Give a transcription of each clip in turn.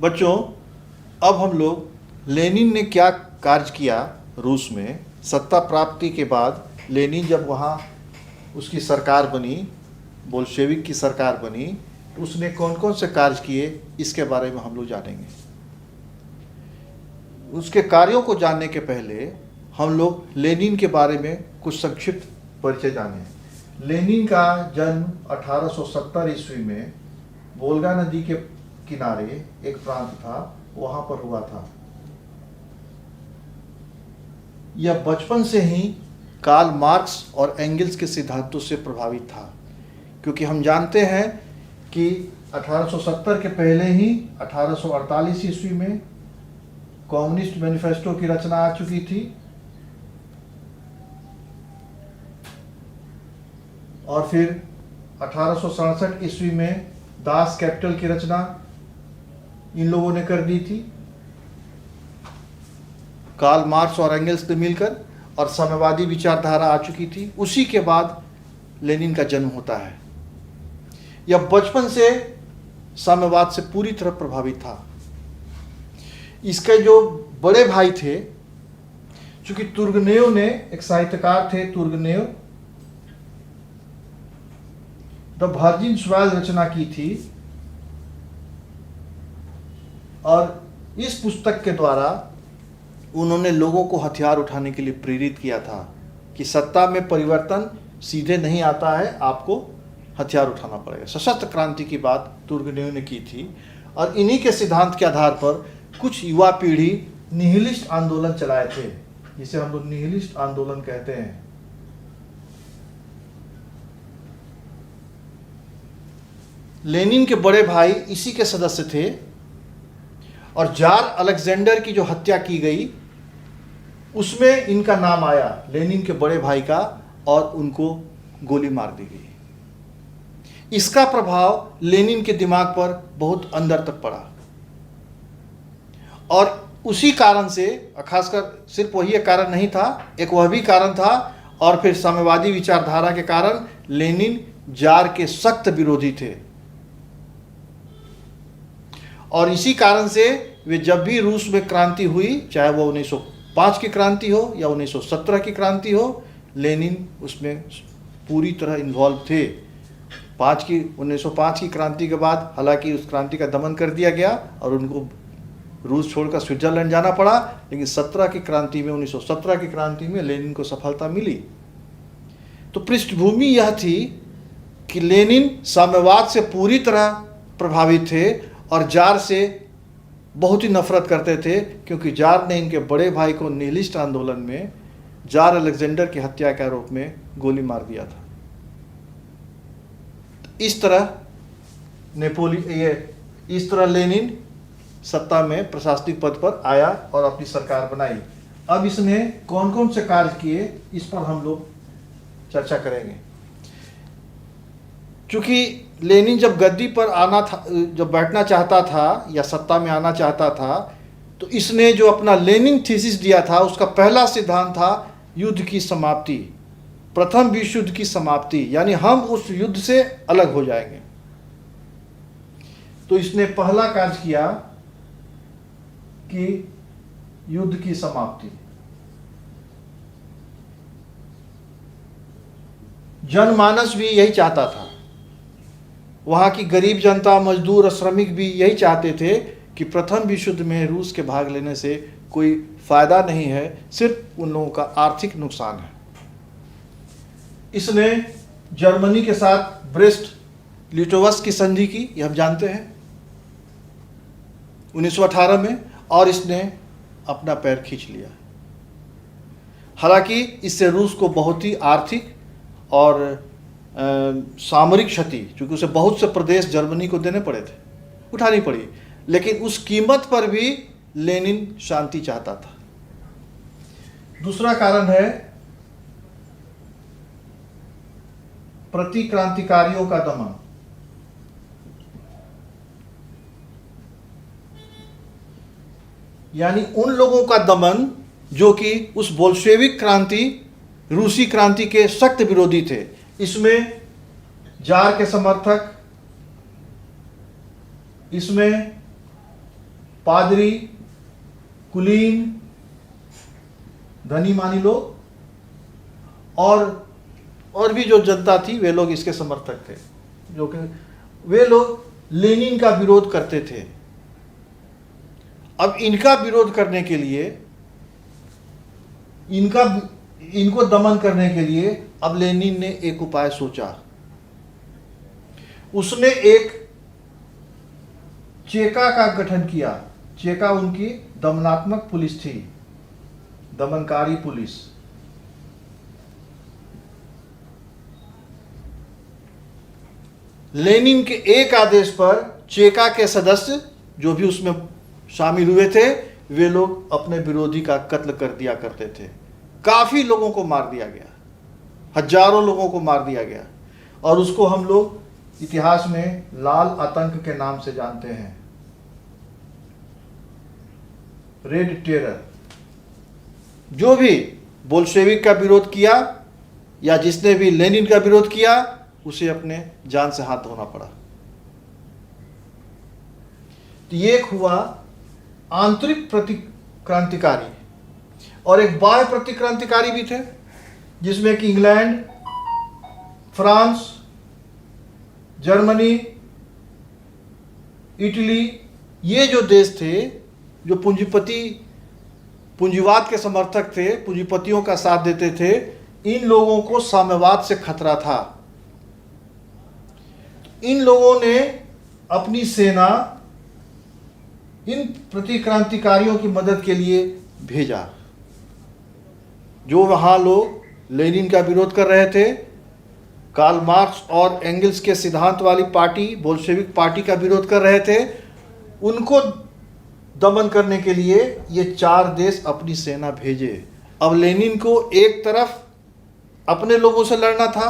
बच्चों, अब हम लोग लेनिन ने क्या कार्य किया रूस में सत्ता प्राप्ति के बाद। लेनिन जब वहाँ उसकी सरकार बनी, बोल्शेविक की सरकार बनी, तो उसने कौन कौन से कार्य किए इसके बारे में हम लोग जानेंगे। उसके कार्यों को जानने के पहले हम लोग लेनिन के बारे में कुछ संक्षिप्त परिचय जानें। लेनिन का जन्म 1870 ईस्वी में वोल्गा नदी के किनारे एक प्रांत था, वहां पर हुआ था। यह बचपन से ही कार्ल मार्क्स और एंगल्स के सिद्धांतों से प्रभावित था, क्योंकि हम जानते हैं कि 1870 के पहले ही 1848 ईस्वी में कम्युनिस्ट मैनिफेस्टो की रचना आ चुकी थी और फिर 1867 ईस्वी में दास कैपिटल की रचना इन लोगों ने कर दी थी, कार्ल मार्क्स और एंगल्स ने मिलकर, और साम्यवादी विचारधारा आ चुकी थी। उसी के बाद लेनिन का जन्म होता है। यह बचपन से साम्यवाद से पूरी तरह प्रभावित था। इसके जो बड़े भाई थे, चूंकि तुर्गनेव ने, एक साहित्यकार थे तुर्गनेव, द वर्जिन स्वाइल रचना की थी, और इस पुस्तक के द्वारा उन्होंने लोगों को हथियार उठाने के लिए प्रेरित किया था कि सत्ता में परिवर्तन सीधे नहीं आता है, आपको हथियार उठाना पड़ेगा। सशस्त्र क्रांति की बात तुर्गनेव ने की थी, और इन्हीं के सिद्धांत के आधार पर कुछ युवा पीढ़ी निहिलिस्ट आंदोलन चलाए थे, जिसे हम लोग निहिलिस्ट आंदोलन कहते हैं। लेनिन के बड़े भाई इसी के सदस्य थे, और जार अलेक्जेंडर की जो हत्या की गई उसमें इनका नाम आया, लेनिन के बड़े भाई का, और उनको गोली मार दी गई। इसका प्रभाव लेनिन के दिमाग पर बहुत अंदर तक पड़ा, और उसी कारण से, खासकर सिर्फ वही एक कारण नहीं था, एक वह भी कारण था, और फिर साम्यवादी विचारधारा के कारण लेनिन जार के सख्त विरोधी थे। और इसी कारण से वे जब भी रूस में क्रांति हुई, चाहे वो 1905 की क्रांति हो या 1917 की क्रांति हो, लेनिन उसमें पूरी तरह इन्वॉल्व थे। 1905 की क्रांति के बाद हालांकि उस क्रांति का दमन कर दिया गया और उनको रूस छोड़कर स्विट्जरलैंड जाना पड़ा, लेकिन 1917 की क्रांति में लेनिन को सफलता मिली। तो पृष्ठभूमि यह थी कि लेनिन साम्यवाद से पूरी तरह प्रभावित थे और जार से बहुत ही नफरत करते थे, क्योंकि जार ने इनके बड़े भाई को निहिलिस्ट आंदोलन में जार अलेक्जेंडर की हत्या के आरोप में गोली मार दिया था। इस तरह लेनिन सत्ता में प्रशासनिक पद पर आया और अपनी सरकार बनाई। अब इसने कौन कौन से कार्य किए, इस पर हम लोग चर्चा करेंगे। क्योंकि लेनिन जब गद्दी पर आना था, जब बैठना चाहता था या सत्ता में आना चाहता था, तो इसने जो अपना लेनिन थीसिस दिया था, उसका पहला सिद्धांत था युद्ध की समाप्ति, प्रथम विश्व युद्ध की समाप्ति, यानी हम उस युद्ध से अलग हो जाएंगे। तो इसने पहला कार्य किया कि युद्ध की समाप्ति। जनमानस भी यही चाहता था, वहाँ की गरीब जनता, मजदूर और श्रमिक भी यही चाहते थे कि प्रथम विश्व युद्ध में रूस के भाग लेने से कोई फायदा नहीं है, सिर्फ उन लोगों का आर्थिक नुकसान है। इसने जर्मनी के साथ ब्रेस्ट लिटोवस्क की संधि की, यह हम जानते हैं, 1918 में, और इसने अपना पैर खींच लिया। हालांकि इससे रूस को बहुत ही आर्थिक और सामरिक क्षति, क्योंकि उसे बहुत से प्रदेश जर्मनी को देने पड़े थे, उठानी पड़ी, लेकिन उस कीमत पर भी लेनिन शांति चाहता था। दूसरा कारण है प्रतिक्रांतिकारियों का दमन। यानी उन लोगों का दमन जो कि उस बोल्शेविक क्रांति, रूसी क्रांति के सख्त विरोधी थे। इसमें जार के समर्थक, इसमें पादरी, कुलीन, धनी मानी लोग और भी जो जनता थी वे लोग इसके समर्थक थे, जो कि वे लोग लेनिन का विरोध करते थे। अब इनका विरोध करने के लिए, इनको दमन करने के लिए अब लेनिन ने एक उपाय सोचा। उसने एक चेका का गठन किया। चेका उनकी दमनात्मक पुलिस थी, दमनकारी पुलिस। लेनिन के एक आदेश पर चेका के सदस्य जो भी उसमें शामिल हुए थे वे लोग अपने विरोधी का कत्ल कर दिया करते थे। काफी लोगों को मार दिया गया, हजारों लोगों को मार दिया गया, और उसको हम लोग इतिहास में लाल आतंक के नाम से जानते हैं, रेड टेरर। जो भी बोल्शेविक का विरोध किया या जिसने भी लेनिन का विरोध किया उसे अपने जान से हाथ धोना पड़ा। तो ये एक हुआ आंतरिक प्रतिक्रांतिकारी, और एक बाह्य प्रतिक्रांतिकारी भी थे जिसमें कि इंग्लैंड, फ्रांस, जर्मनी, इटली, ये जो देश थे जो पूंजीवाद के समर्थक थे, पूंजीपतियों का साथ देते थे, इन लोगों को साम्यवाद से खतरा था। इन लोगों ने अपनी सेना इन प्रतिक्रांतिकारियों की मदद के लिए भेजा। जो वहां लोग लेनिन का विरोध कर रहे थे, कार्ल मार्क्स और एंगल्स के सिद्धांत वाली पार्टी, बोल्शेविक पार्टी का विरोध कर रहे थे, उनको दमन करने के लिए ये 4 देश अपनी सेना भेजे। अब लेनिन को एक तरफ अपने लोगों से लड़ना था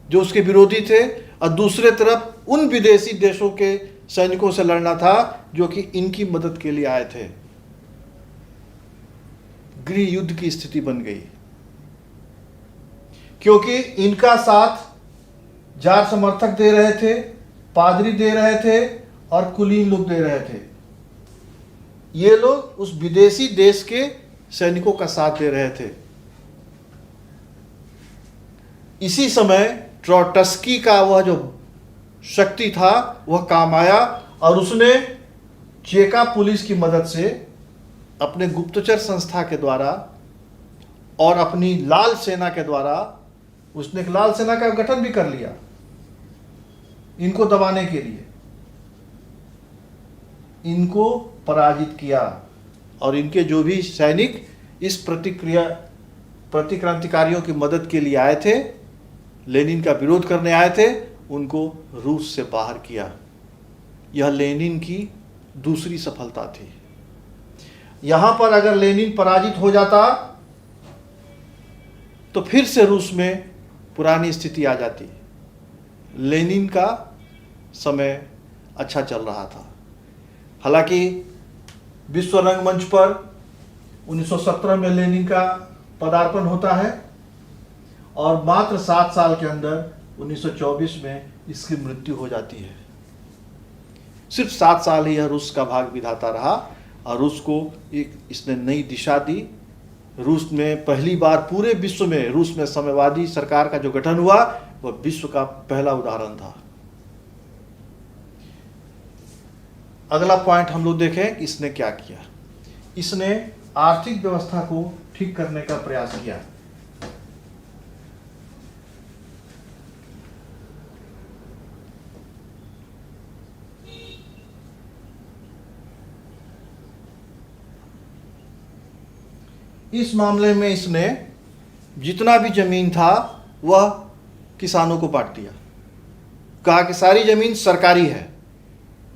जो उसके विरोधी थे, और दूसरे तरफ उन विदेशी देशों के सैनिकों से लड़ना था जो कि इनकी मदद के लिए आए थे। गृह युद्ध की स्थिति बन गई, क्योंकि इनका साथ जार समर्थक दे रहे थे, पादरी दे रहे थे और कुलीन लोग दे रहे थे। ये लोग उस विदेशी देश के सैनिकों का साथ दे रहे थे। इसी समय ट्रोट्स्की का वह जो शक्ति था वह काम आया, और उसने चेका पुलिस की मदद से अपने गुप्तचर संस्था के द्वारा और अपनी लाल सेना के द्वारा उसने एक लाल सेना का गठन भी कर लिया इनको दबाने के लिए। इनको पराजित किया, और इनके जो भी सैनिक इस प्रतिक्रांतिकारियों की मदद के लिए आए थे, लेनिन का विरोध करने आए थे, उनको रूस से बाहर किया। यह लेनिन की दूसरी सफलता थी। यहां पर अगर लेनिन पराजित हो जाता तो फिर से रूस में पुरानी स्थिति आ जाती। लेनिन का समय अच्छा चल रहा था। हालांकि विश्व रंगमंच पर 1917 में लेनिन का पदार्पण होता है, और मात्र 7 साल के अंदर 1924 में इसकी मृत्यु हो जाती है। सिर्फ 7 साल ही यह रूस का भाग विधाता रहा, और रूस को इसने नई दिशा दी। रूस में पहली बार पूरे विश्व में रूस में साम्यवादी सरकार का जो गठन हुआ वह विश्व का पहला उदाहरण था। अगला पॉइंट हम लोग देखें कि इसने क्या किया। इसने आर्थिक व्यवस्था को ठीक करने का प्रयास किया। इस मामले में इसने जितना भी जमीन था वह किसानों को बांट दिया। कहा कि सारी जमीन सरकारी है,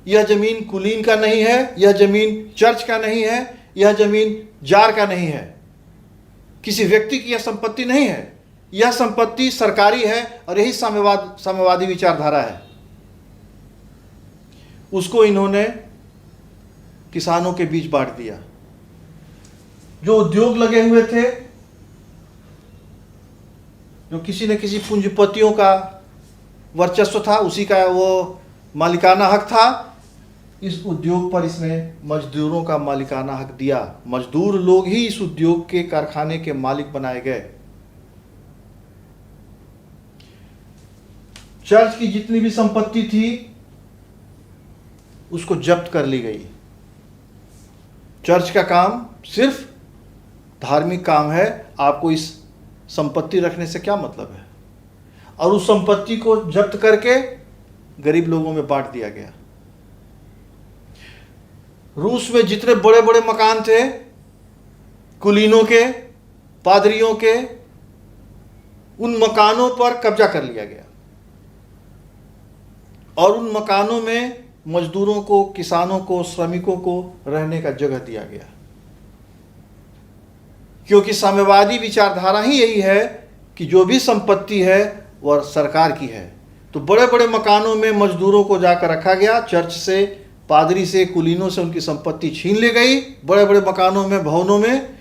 यह जमीन कुलीन का नहीं है, यह जमीन चर्च का नहीं है, यह जमीन जार का नहीं है, किसी व्यक्ति की यह संपत्ति नहीं है, यह संपत्ति सरकारी है। और यही साम्यवादी विचारधारा है। उसको इन्होंने किसानों के बीच बांट दिया। जो उद्योग लगे हुए थे, जो किसी न किसी पूंजीपतियों का वर्चस्व था, उसी का वो मालिकाना हक था, इस उद्योग पर इसने मजदूरों का मालिकाना हक दिया। मजदूर लोग ही इस उद्योग के कारखाने के मालिक बनाए गए। चर्च की जितनी भी संपत्ति थी उसको जब्त कर ली गई। चर्च का काम सिर्फ धार्मिक काम है, आपको इस संपत्ति रखने से क्या मतलब है। और उस संपत्ति को जब्त करके गरीब लोगों में बांट दिया गया। रूस में जितने बड़े बड़े मकान थे कुलीनों के, पादरियों के, उन मकानों पर कब्जा कर लिया गया और उन मकानों में मजदूरों को, किसानों को, श्रमिकों को रहने का जगह दिया गया। क्योंकि साम्यवादी विचारधारा ही यही है कि जो भी संपत्ति है वह सरकार की है। तो बड़े बड़े मकानों में मजदूरों को जाकर रखा गया। चर्च से, पादरी से, कुलीनों से उनकी संपत्ति छीन ली गई बड़े बड़े मकानों में, भवनों में,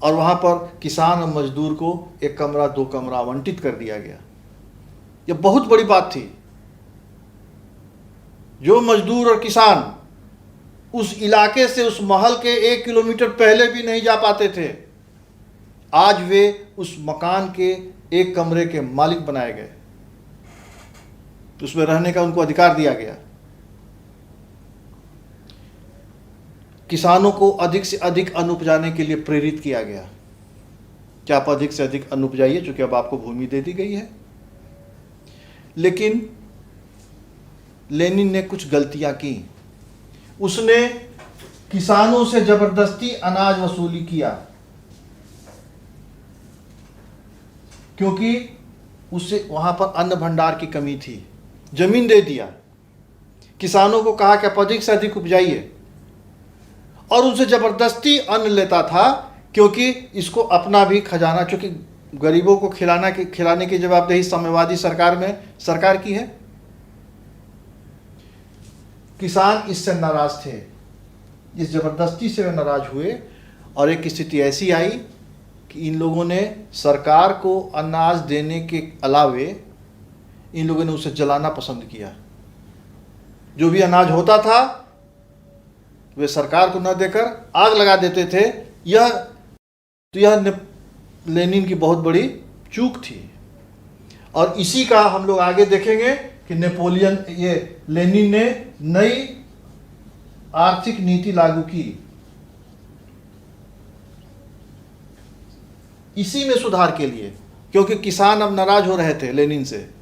और वहां पर किसान और मजदूर को 1 कमरा 2 कमरा आवंटित कर दिया गया। यह बहुत बड़ी बात थी। जो मजदूर और किसान उस इलाके से, उस महल के 1 किलोमीटर पहले भी नहीं जा पाते थे, आज वे उस मकान के 1 कमरे के मालिक बनाए गए। उसमें रहने का उनको अधिकार दिया गया। किसानों को अधिक से अधिक अन्न उपजाने के लिए प्रेरित किया गया कि आप अधिक से अधिक अन्न उपजाइए, चूंकि अब आपको भूमि दे दी गई है। लेकिन लेनिन ने कुछ गलतियां की। उसने किसानों से जबरदस्ती अनाज वसूली किया, क्योंकि उससे वहां पर अन्न भंडार की कमी थी। जमीन दे दिया, किसानों को कहा कि आप अधिक से अधिक उपजाइए, और उनसे जबरदस्ती अन्न लेता था, क्योंकि इसको अपना भी खजाना, क्योंकि गरीबों को खिलाने की जवाबदेही साम्यवादी सरकार में सरकार की है। किसान इससे नाराज थे, इस जबरदस्ती से वे नाराज हुए, और एक स्थिति ऐसी आई कि इन लोगों ने सरकार को अनाज देने के अलावे इन लोगों ने उसे जलाना पसंद किया। जो भी अनाज होता था वे सरकार को न देकर आग लगा देते थे। यह लेनिन की बहुत बड़ी चूक थी। और इसी का हम लोग आगे देखेंगे कि लेनिन ने नई आर्थिक नीति लागू की। इसी में सुधार के लिए, क्योंकि किसान अब नाराज हो रहे थे लेनिन से।